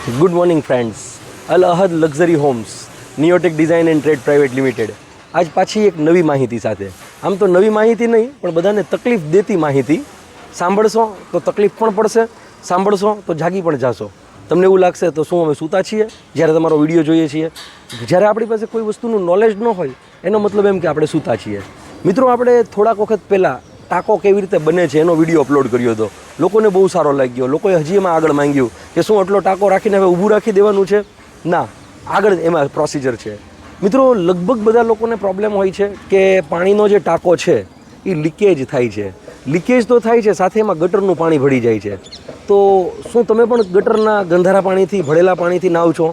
Good morning friends. Al Ahad luxury homes, Neotech design and trade private limited આજ પાછી એક નવી માહિતી સાથે. આમ તો નવી માહિતી નહીં, પણ બધાને તકલીફ દેતી માહિતી. સાંભળશો તો તકલીફ પણ પડશે, સાંભળશો તો જાગી પણ જાશો. તમને એવું લાગશે તો શું અમે સૂતા છીએ જ્યારે તમારો વિડીયો જોઈએ છીએ? જ્યારે આપણી પાસે કોઈ વસ્તુનું નોલેજ ન હોય એનો મતલબ એમ કે આપણે સૂતા છીએ. મિત્રો, આપણે થોડાક વખત પહેલાં ટાંકો કેવી રીતે બને છે એનો વિડીયો અપલોડ કર્યો હતો. લોકોને બહુ સારો લાગ્યો. લોકોએ હજી એમાં આગળ માંગ્યું કે શું આટલો ટાંકો રાખીને હવે ઊભું રાખી દેવાનું છે? ના, આગળ એમાં પ્રોસિજર છે. મિત્રો, લગભગ બધા લોકોને પ્રોબ્લેમ હોય છે કે પાણીનો જે ટાંકો છે એ લીકેજ થાય છે. લીકેજ તો થાય છે, સાથે એમાં ગટરનું પાણી ભળી જાય છે. તો શું તમે પણ ગટરના ગંધારા પાણીથી, ભળેલા પાણીથી નાવ છો?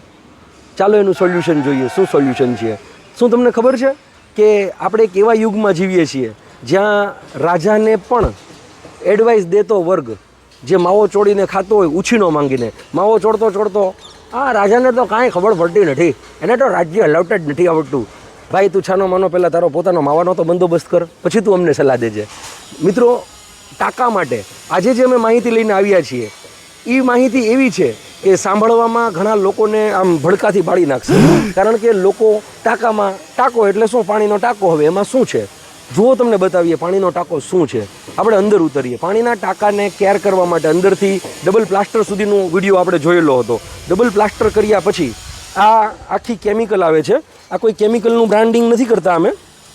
ચાલો એનું સોલ્યુશન જોઈએ. શું સોલ્યુશન છે? શું તમને ખબર છે કે આપણે એક એવા યુગમાં જીવીએ છીએ જ્યાં રાજાને પણ એડવાઇસ દેતો વર્ગ, જે માવો ચોડીને ખાતો હોય ઉછીનો માંગીને, માવો ચોડતો રાજાને તો કાંઈ ખબર પડતી નથી, એને તો રાજ્ય હલાવતા જ નથી આવડતું. ભાઈ, તું છાનો માનો પહેલાં તારો પોતાનો માવાનો તો બંદોબસ્ત કર, પછી તું અમને સલાહ દેજે. મિત્રો, ટાંકા માટે આજે જે અમે માહિતી લઈને આવ્યા છીએ એ માહિતી એવી છે કે સાંભળવામાં ઘણા લોકોને આમ ભડકાથી બાળી નાખશે. કારણ કે લોકો ટાંકામાં, ટાંકો એટલે શું? પાણીનો ટાંકો. હવે એમાં શું છે જુઓ, તમને બતાવીએ પાણીનો ટાંકો શું છે. આપણે અંદર ઉતરીએ. પાણીના ટાંકાને કેર કરવા માટે અંદરથી ડબલ પ્લાસ્ટર સુધીનો વિડીયો આપણે જોયેલો હતો. ડબલ પ્લાસ્ટર કર્યા પછી આ આખી કેમિકલ આવે છે. આ કોઈ કેમિકલનું બ્રાન્ડિંગ નથી કરતા અમે,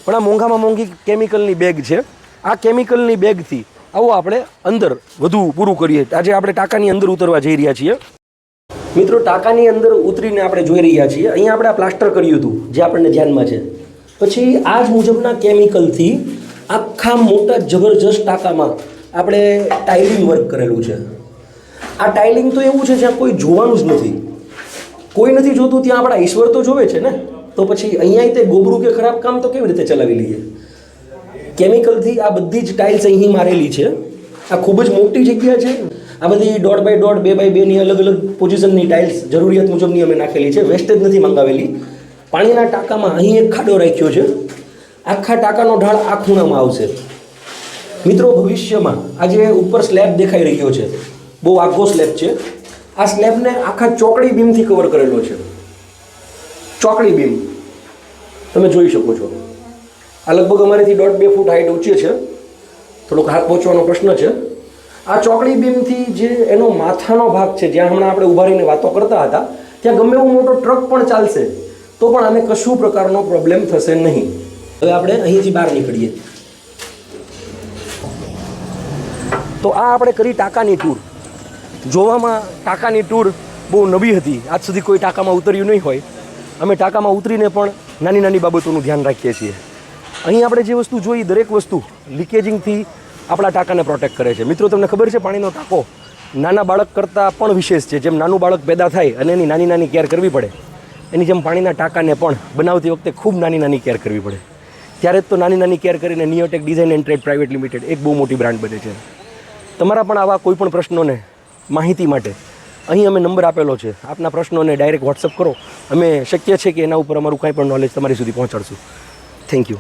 પણ આ મોંઘામાં મોંઘી કેમિકલની બેગ છે. આ કેમિકલની બેગથી આવો આપણે અંદર વધુ પૂરું કરીએ. આજે આપણે ટાંકાની અંદર ઉતરવા જઈ રહ્યા છીએ. મિત્રો, ટાંકાની અંદર ઉતરીને આપણે જોઈ રહ્યા છીએ. અહીંયા આપણે આ પ્લાસ્ટર કર્યું હતું જે આપણને ધ્યાનમાં છે. પછી આ જ મુજબના કેમિકલથી આખા મોટા જબરજસ્ત ટાંકામાં આપણે ટાઇલિંગ વર્ક કરેલું છે. આ ટાઇલિંગ તો એવું છે જ્યાં કોઈ જોવાનું જ નથી, કોઈ નથી જોતું, ત્યાં આપણા ઈશ્વર તો જોવે છે ને. તો પછી અહીંયા તે ગોબરું કે ખરાબ કામ તો કેવી રીતે ચલાવી લઈએ? કેમિકલથી આ બધી જ ટાઇલ્સ અહીં મારેલી છે. આ ખૂબ જ મોટી જગ્યા છે. આ બધી 1.5x1, 2x2ની અલગ અલગ પોઝિશનની ટાઇલ્સ જરૂરિયાત મુજબની અમે નાખેલી છે. વેસ્ટેજ નથી મંગાવેલી. પાણીના ટાંકામાં અહીં એક ખાડો રાખ્યો છે. આખા ટાંકાનો ઢાળ આ ખૂણામાં આવશે. મિત્રો, ભવિષ્યમાં આ જે ઉપર સ્લેબ દેખાઈ રહ્યો છે, બહુ આખો સ્લેબ છે. આ સ્લેબને આખા ચોકડી બીમથી કવર કરેલો છે. ચોકડી બીમ તમે જોઈ શકો છો. આ લગભગ અમારેથી 1.5-2 ફૂટ હાઈટ ઊંચી છે. થોડોક હાથ પહોંચવાનો પ્રશ્ન છે. આ ચોકડી બીમથી જે એનો માથાનો ભાગ છે, જ્યાં હમણાં આપણે ઊભા રહીને વાતો કરતા હતા, ત્યાં ગમે એવો મોટો ટ્રક પણ ચાલશે તો પણ આને કશું પ્રકારનો પ્રોબ્લેમ થશે નહીં. હવે આપણે અહીંથી બહાર નીકળીએ. તો આ આપણે કરી ટાંકાની ટૂર. જોવામાં ટાંકાની ટૂર બહુ નવી હતી. આજ સુધી કોઈ ટાંકામાં ઉતર્યું નહીં હોય. અમે ટાંકામાં ઉતરીને પણ નાની નાની બાબતોનું ધ્યાન રાખીએ છીએ. અહીં આપણે જે વસ્તુ જોઈ, દરેક વસ્તુ લીકેજિંગથી આપણા ટાંકાને પ્રોટેક્ટ કરે છે. મિત્રો, તમને ખબર છે પાણીનો ટાંકો નાના બાળક કરતાં પણ વિશેષ છે. જેમ નાનું બાળક પેદા થાય અને એની નાની નાની કેર કરવી પડે, એની જેમ પાણીના ટાંકાને પણ બનાવતી વખતે ખૂબ નાની નાની કેર કરવી પડે. ત્યારે જ તો નાની નાની કેર કરીને Neotech design and trade private limited એક બહુ મોટી બ્રાન્ડ બને છે. તમારા પણ આવા કોઈ પણ પ્રશ્નોને માહિતી માટે અહીં અમે નંબર આપેલો છે. આપના પ્રશ્નોને ડાયરેક્ટ વોટ્સઅપ કરો. અમે શક્ય છે કે એના ઉપર અમારું કાંઈ પણ નોલેજ તમારી સુધી પહોંચાડશું. Thank you.